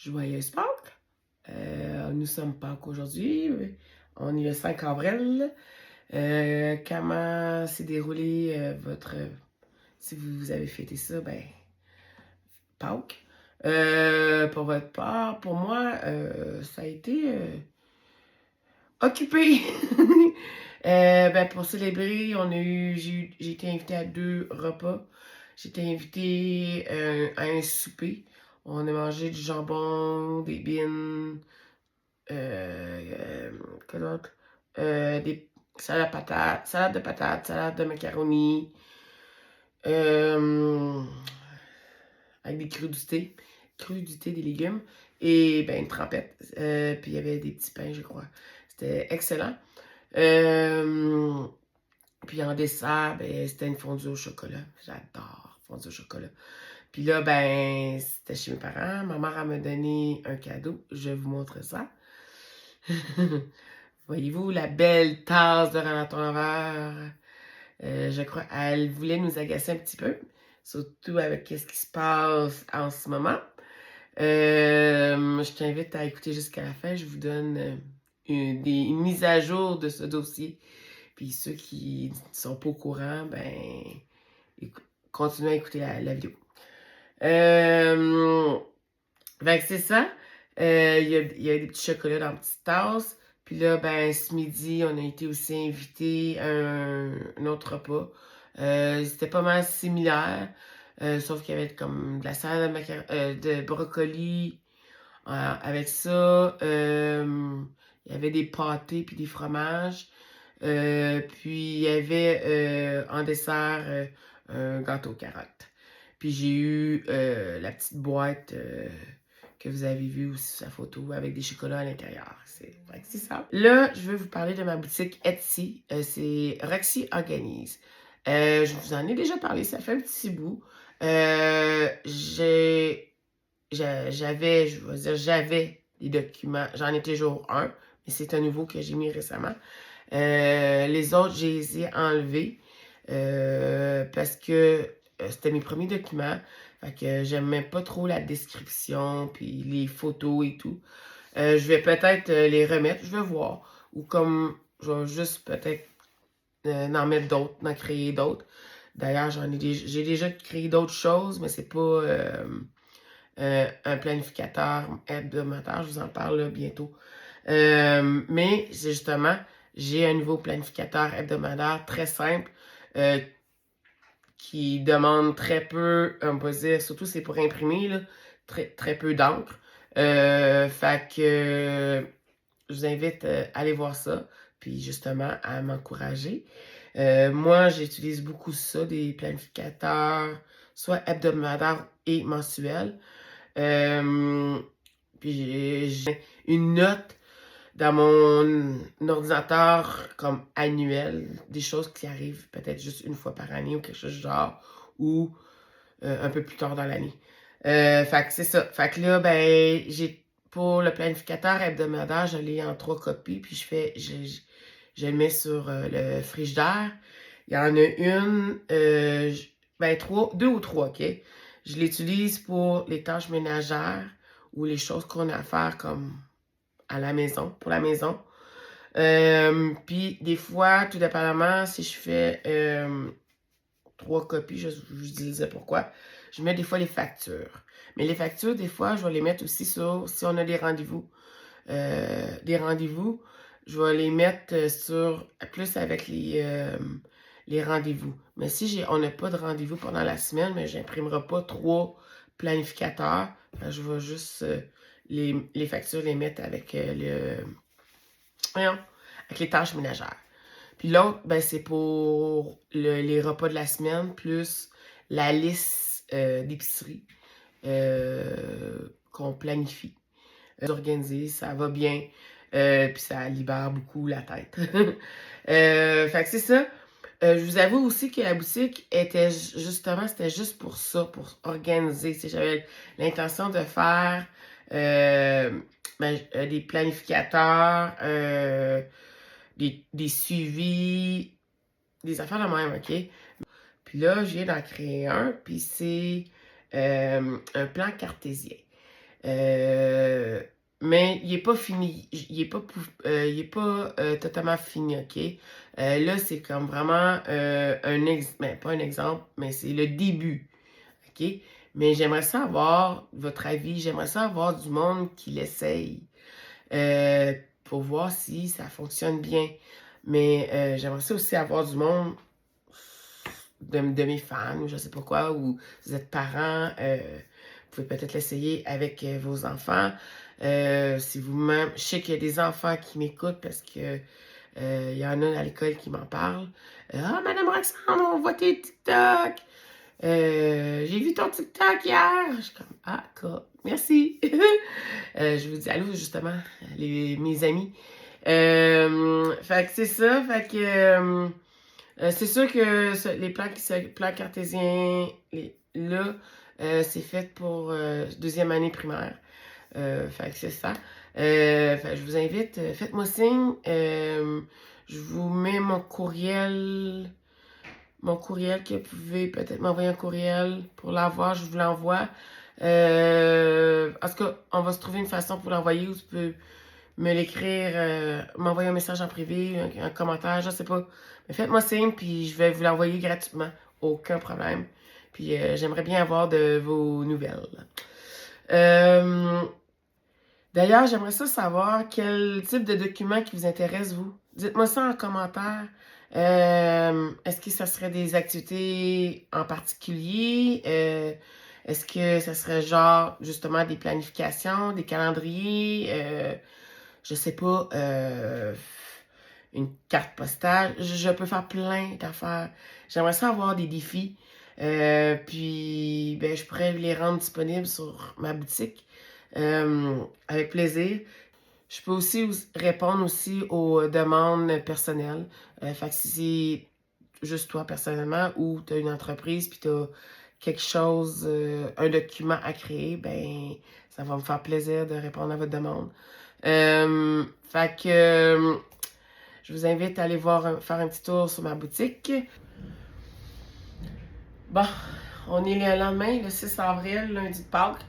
Joyeuse Pâques! Nous sommes Pâques aujourd'hui. On est le 5 avril. Comment s'est déroulé votre... Si vous avez fêté ça, ben, Pâques. Pour votre part, pour moi, ça a été occupé. Ben, pour célébrer, j'ai été invitée à 2 repas. J'ai été invitée à un souper. On a mangé du jambon, des bines, quoi d'autre? Des salade de patates, salade de macaroni, euh, avec des crudités des légumes, et ben une trempette. Puis il y avait des petits pains, je crois. C'était excellent. Puis en dessert, ben, c'était une fondue au chocolat. J'adore fondue au chocolat. Puis là, ben, c'était chez mes parents. Ma mère, elle m'a donné un cadeau. Je vais vous montrer ça. Voyez-vous la belle tasse de Renaton Laveur? Je crois qu'elle voulait nous agacer un petit peu, surtout avec ce qui se passe en ce moment. Je t'invite à écouter jusqu'à la fin. Je vous donne une mise à jour de ce dossier. Puis ceux qui ne sont pas au courant, ben, continuez à écouter la vidéo. Fait que c'est ça. Il y a des petits chocolats dans une petite tasse. Puis là, ben, ce midi, on a été aussi invités à un autre repas. C'était pas mal similaire. Sauf qu'il y avait comme de la salade de brocoli avec ça. Il y avait des pâtés puis des fromages. Puis il y avait en dessert un gâteau aux carottes. Puis j'ai eu la petite boîte que vous avez vue aussi sur la photo avec des chocolats à l'intérieur. C'est vrai que c'est ça. Là, je veux vous parler de ma boutique Etsy. C'est Roxy Organise. Je vous en ai déjà parlé, ça fait un petit bout. J'avais des documents. J'en ai toujours un, mais c'est un nouveau que j'ai mis récemment. Les autres, je les ai enlevés parce que c'était mes premiers documents. Fait que j'aimais pas trop la description, puis les photos et tout. Je vais peut-être les remettre, je vais voir. Ou comme, je vais juste peut-être en mettre d'autres, en créer d'autres. D'ailleurs, j'ai déjà créé d'autres choses, mais c'est pas un planificateur hebdomadaire. Je vous en parle là, bientôt. Mais c'est justement, j'ai un nouveau planificateur hebdomadaire très simple qui demande très peu, on peut dire, surtout c'est pour imprimer, là, très peu d'encre. Fait que je vous invite à aller voir ça, puis justement à m'encourager. Moi, j'utilise beaucoup ça, des planificateurs, soit hebdomadaires et mensuels. Puis j'ai une note dans mon ordinateur comme annuel, des choses qui arrivent peut-être juste une fois par année ou quelque chose du genre, ou un peu plus tard dans l'année. Fait que c'est ça. Fait que là, ben, pour le planificateur hebdomadaire, je l'ai en 3 copies, puis je le mets sur le frigidaire. Il y en a une, ben, 2 ou 3, OK? Je l'utilise pour les tâches ménagères ou les choses qu'on a à faire comme à la maison, pour la maison. Puis des fois, tout dépendamment, si je fais 3 copies, je vous disais pourquoi, je mets des fois les factures. Mais les factures, des fois, je vais les mettre aussi sur, si on a des rendez-vous, je vais les mettre sur, plus avec les rendez-vous. Mais si on n'a pas de rendez-vous pendant la semaine, mais j'imprimerai pas 3 planificateurs, je vais juste les factures les mettre avec avec les tâches ménagères. Puis l'autre, ben, c'est pour les repas de la semaine, plus la liste d'épicerie qu'on planifie. Organiser, ça va bien, puis ça libère beaucoup la tête. Fait que c'est ça. Je vous avoue aussi que la boutique était justement, c'était juste pour ça, pour organiser. J'avais l'intention de faire des planificateurs, des suivis, des affaires de même, OK? Puis là, je viens d'en créer un, puis c'est un plan cartésien. Mais il est pas fini. Il est pas totalement fini, OK? Là, c'est comme vraiment pas un exemple, mais c'est le début, OK? Mais j'aimerais ça avoir votre avis. J'aimerais ça avoir du monde qui l'essaye pour voir si ça fonctionne bien. Mais j'aimerais ça aussi avoir du monde de mes fans, ou je sais pas quoi, ou vous êtes parents, vous pouvez peut-être l'essayer avec vos enfants. Si vous-même, je sais qu'il y a des enfants qui m'écoutent parce que il y en a à l'école qui m'en parlent. Ah, Madame Roxane, on voit tes TikTok. J'ai vu ton TikTok hier. Je suis comme, ah, cool. Merci. Je vous dis allô, justement, mes amis. Fait que c'est ça. Fait que c'est sûr que les plans cartésiens, là, c'est fait pour deuxième année primaire. Fait que c'est ça. Fait que je vous invite, faites-moi signe. Je vous mets mon courriel que vous pouvez peut-être m'envoyer un courriel pour l'avoir, je vous l'envoie. En tout cas, on va se trouver une façon pour l'envoyer ou tu peux me l'écrire, m'envoyer un message en privé, un commentaire, je sais pas. Mais faites-moi signe, puis je vais vous l'envoyer gratuitement. Aucun problème. Puis j'aimerais bien avoir de vos nouvelles. D'ailleurs, j'aimerais ça savoir quel type de document qui vous intéresse, vous. Dites-moi ça en commentaire. Est-ce que ça serait des activités en particulier? Est-ce que ça serait genre, justement, des planifications, des calendriers? Je sais pas, une carte postale. Je peux faire plein d'affaires. J'aimerais ça avoir des défis. Puis, ben, je pourrais les rendre disponibles sur ma boutique. Avec plaisir. Je peux aussi répondre aussi aux demandes personnelles. Fait que si c'est juste toi personnellement ou tu as une entreprise puis tu as quelque chose, un document à créer, ben ça va me faire plaisir de répondre à votre demande. Fait que je vous invite à aller faire un petit tour sur ma boutique. Bon, on est le lendemain, le 6 avril, lundi de Pâques.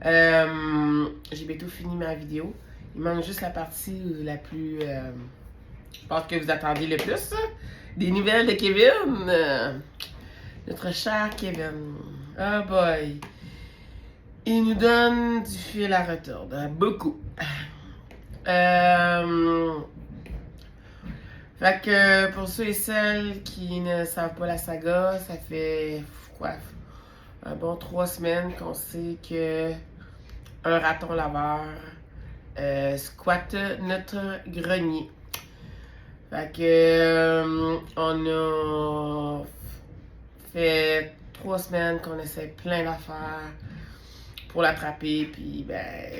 J'ai bientôt fini ma vidéo. Il manque juste la partie la plus... je pense que vous attendez le plus. Des nouvelles de Kevin. Notre cher Kevin. Oh boy. Il nous donne du fil à retordre. Beaucoup. Fait que pour ceux et celles qui ne savent pas la saga, ça fait quoi? Un bon 3 semaines qu'on sait que un raton laveur squatte notre grenier. Fait que on a fait 3 semaines qu'on essaie plein d'affaires pour l'attraper, puis ben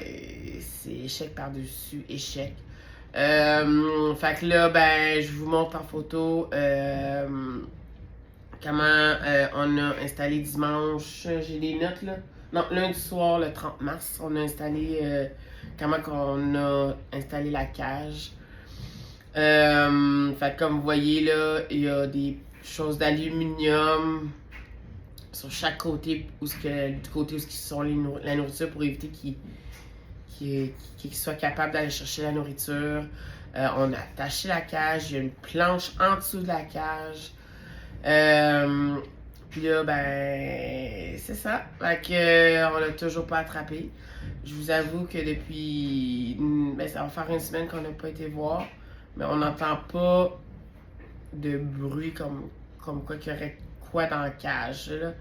c'est échec par-dessus échec. Fait que là, ben je vous montre en photo comment on a installé dimanche. J'ai des notes là. Non, lundi soir, le 30 mars, on a installé comment on a installé la cage. Fait que comme vous voyez là, il y a des choses d'aluminium sur chaque côté du côté où sont la nourriture pour éviter qu'ils soient capables d'aller chercher la nourriture. On a attaché la cage, il y a une planche en dessous de la cage. Puis là, ben, c'est ça. Fait que, on l'a toujours pas attrapé. Je vous avoue que depuis, ben, ça va faire une semaine qu'on n'a pas été voir. Mais on n'entend pas de bruit comme quoi qu'il y aurait quoi dans la cage, là.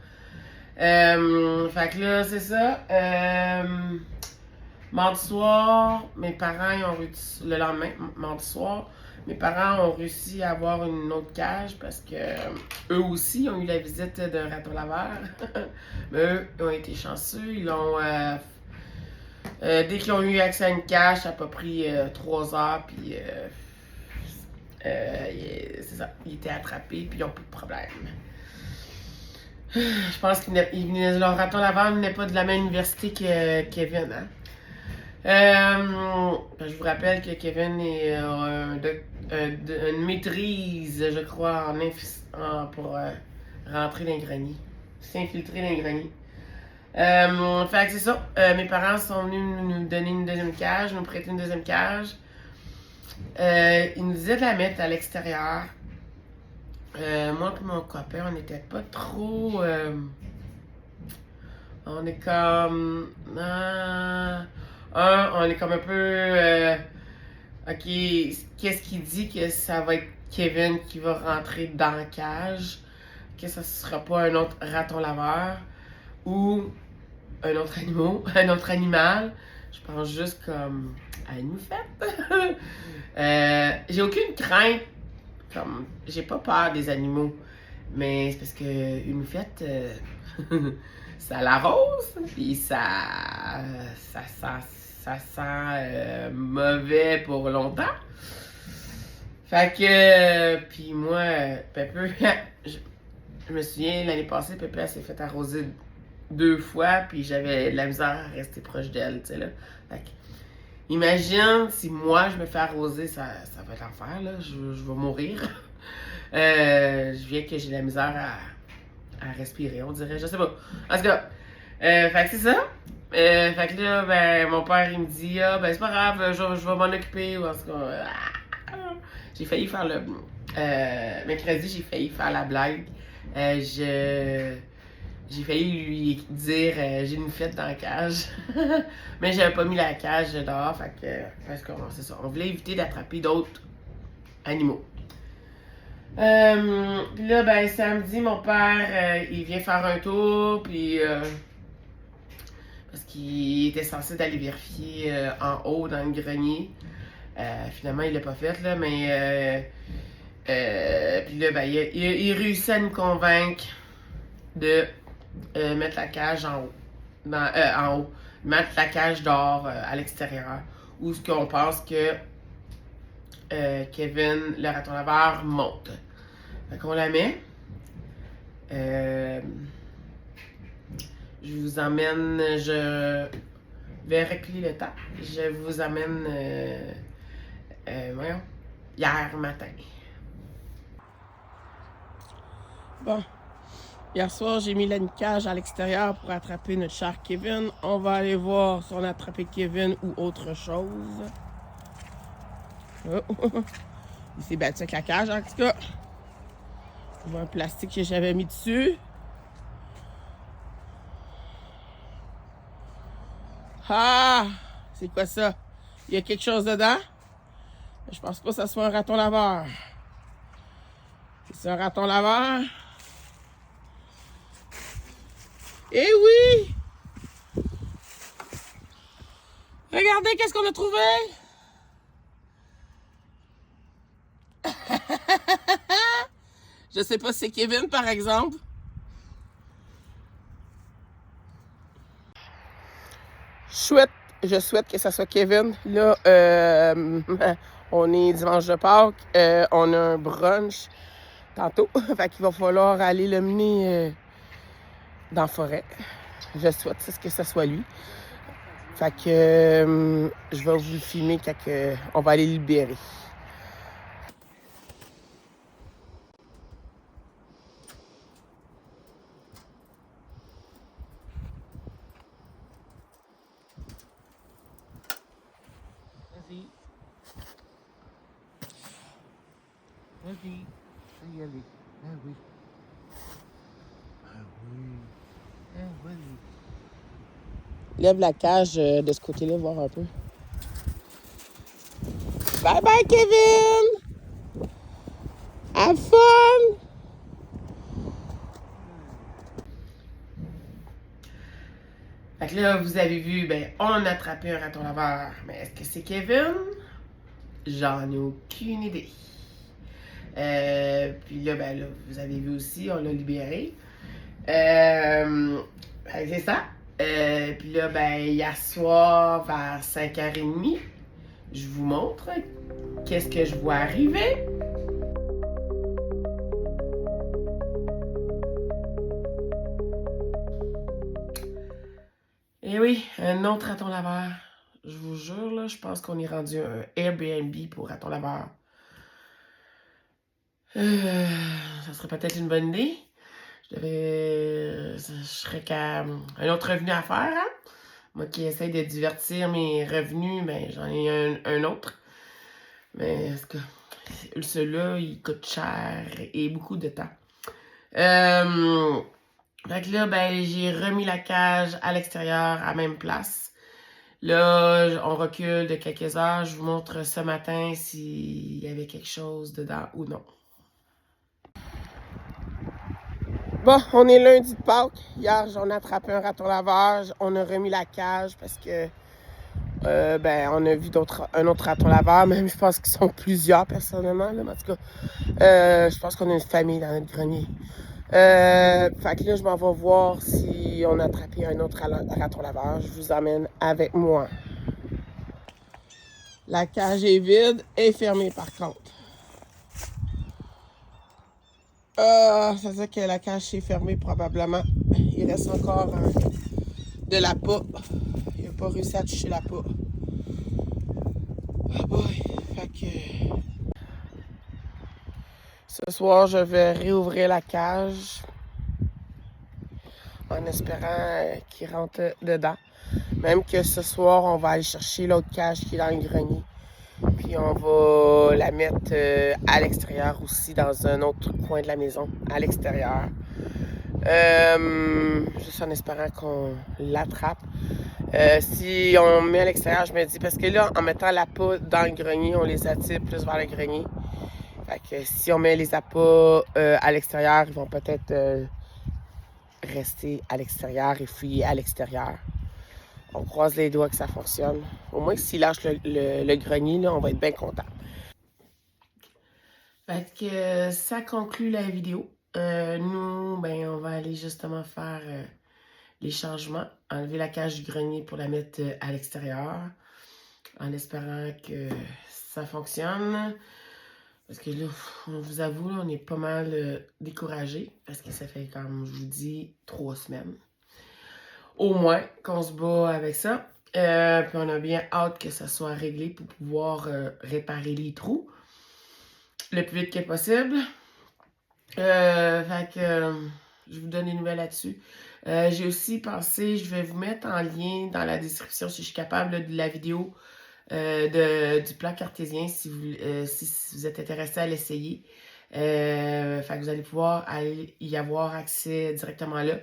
Fait que là, c'est ça. Mardi soir, mes parents ils ont réussi, le lendemain, mardi soir, mes parents ont réussi à avoir une autre cage parce que eux aussi ont eu la visite d'un raton laveur. Mais eux, ils ont été chanceux. Ils ont dès qu'ils ont eu accès à une cage, ça a pas pris 3 heures, puis c'est ça, ils étaient attrapés, puis ils n'ont plus de problème. Je pense que leur raton laveur n'est pas de la même université que Kevin, hein? Je vous rappelle que Kevin est une maîtrise, je crois, pour rentrer dans les greniers. S'infiltrer dans les greniers. Fait que c'est ça. Mes parents sont venus nous donner une deuxième cage, nous prêter une deuxième cage. Ils nous disaient de la mettre à l'extérieur. Moi et mon copain, on n'était pas trop. On est comme. On est comme un peu. Ok, qu'est-ce qui dit que ça va être Kevin qui va rentrer dans la cage? Que ça sera pas un autre raton laveur ou un autre un autre animal. Je pense juste comme à une moufette. J'ai aucune crainte. Comme, j'ai pas peur des animaux. Mais c'est parce que une moufette, ça l'arrose, puis ça sent mauvais pour longtemps. Fait que, puis moi, Pepper, je me souviens, l'année passée, Pepper s'est fait arroser 2 fois, puis j'avais de la misère à rester proche d'elle, tu sais, là. Fait que, imagine si moi, je me fais arroser, ça va être l'enfer, là, je vais mourir. Je viens que j'ai de la misère à respirer, on dirait, je sais pas. En tout cas, fait que c'est ça. Fait que là, ben, mon père, il me dit, ah, ben, c'est pas grave, je vais m'en occuper, ou en tout cas, j'ai failli faire le. Mercredi, j'ai failli faire la blague. J'ai failli lui dire j'ai une fête dans la cage. Mais j'avais pas mis la cage dehors, fait que. Parce que c'est ça. On voulait éviter d'attraper d'autres animaux. Puis là, ben, samedi, mon père, il vient faire un tour, puis. Parce qu'il était censé d'aller vérifier en haut dans le grenier. Finalement, il l'a pas fait, là, mais. Puis là, ben, il réussit à nous convaincre de mettre la cage en haut. En haut. Mettre la cage dehors à l'extérieur. Où ce qu'on pense que Kevin, le raton laveur, monte. Fait qu'on la met. Je vous emmène, je vais reculer le temps. Je vous amène, voyons, hier matin. Bon, hier soir, j'ai mis la cage à l'extérieur pour attraper notre cher Kevin. On va aller voir si on a attrapé Kevin ou autre chose. Oh. Il s'est battu avec la cage, en tout cas. Je vois un plastique que j'avais mis dessus. Ah! C'est quoi ça? Il y a quelque chose dedans? Je pense pas que ça soit un raton laveur. C'est un raton laveur? Eh oui! Regardez qu'est-ce qu'on a trouvé! Je sais pas si c'est Kevin, par exemple. Je souhaite que ça soit Kevin. Là, on est dimanche de Pâques. On a un brunch tantôt. Fait qu'il va falloir aller le mener dans la forêt. Je souhaite que ça soit lui. Fait que je vais vous le filmer quand on va aller le libérer. Vas-y. Vas-y. Je vais y aller. Ah oui. Ah oui. Ah oui. Lève la cage de ce côté-là, voir un peu. Bye bye, Kevin! Have fun! Fait que là, vous avez vu, ben, on a attrapé un raton laveur. Mais est-ce que c'est Kevin? J'en ai aucune idée. Puis là, ben là, vous avez vu aussi, on l'a libéré. C'est ça. Puis là, ben, hier soir, vers 5h30, je vous montre qu'est-ce que je vois arriver. Et oui, un autre raton laveur. Je vous jure, là, je pense qu'on est rendu un Airbnb pour raton laveur. Ça serait peut-être une bonne idée. Je serais qu'à un autre revenu à faire, hein? Moi qui essaie de divertir mes revenus, ben j'en ai un autre. Mais celui-là, il coûte cher et beaucoup de temps. Fait que là, ben, j'ai remis la cage à l'extérieur, à la même place. Là, on recule de quelques heures. Je vous montre ce matin s'il y avait quelque chose dedans ou non. Bon, on est lundi de Pâques. Hier, j'en ai attrapé un raton laveur. On a remis la cage parce que ben, on a vu un autre raton laveur. Même, je pense qu'ils sont plusieurs, personnellement. Là, mais en tout cas, je pense qu'on a une famille dans notre grenier. Fait que là, je m'en vais voir si on a attrapé un autre raton laveur. Je vous emmène avec moi. La cage est vide et fermée, par contre. Ça veut dire que la cage est fermée, probablement. Il reste encore de la peau. Il n'a pas réussi à toucher la peau. Ah boy. Fait que... Ce soir, je vais réouvrir la cage en espérant qu'il rentre dedans. Même que ce soir, on va aller chercher l'autre cage qui est dans le grenier. Puis on va la mettre à l'extérieur aussi, dans un autre coin de la maison, à l'extérieur. Juste en espérant qu'on l'attrape. Si on met à l'extérieur, je me dis, parce que là, en mettant l'appât dans le grenier, on les attire plus vers le grenier. Fait que si on met les appâts à l'extérieur, ils vont peut-être rester à l'extérieur et fouiller à l'extérieur. On croise les doigts que ça fonctionne. Au moins, s'il lâche le grenier, là, on va être bien content. Fait que ça conclut la vidéo. Nous, ben, on va aller justement faire les changements. Enlever la cage du grenier pour la mettre à l'extérieur. En espérant que ça fonctionne. Parce que là, on vous avoue, là, on est pas mal découragés. Parce que ça fait, comme je vous dis, 3 semaines. Au moins qu'on se bat avec ça. Puis on a bien hâte que ça soit réglé pour pouvoir réparer les trous le plus vite que possible. Fait que je vous donne des nouvelles là-dessus. J'ai aussi pensé, je vais vous mettre en lien dans la description si je suis capable là, de la vidéo du plan cartésien si vous êtes intéressé à l'essayer. Fait que vous allez pouvoir aller y avoir accès directement là.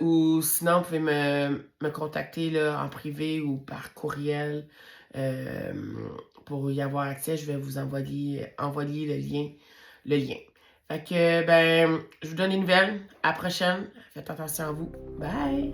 Ou sinon, vous pouvez me contacter là, en privé ou par courriel pour y avoir accès. Je vais vous envoyer le lien. Fait que, ben, je vous donne des nouvelles. À la prochaine. Faites attention à vous. Bye!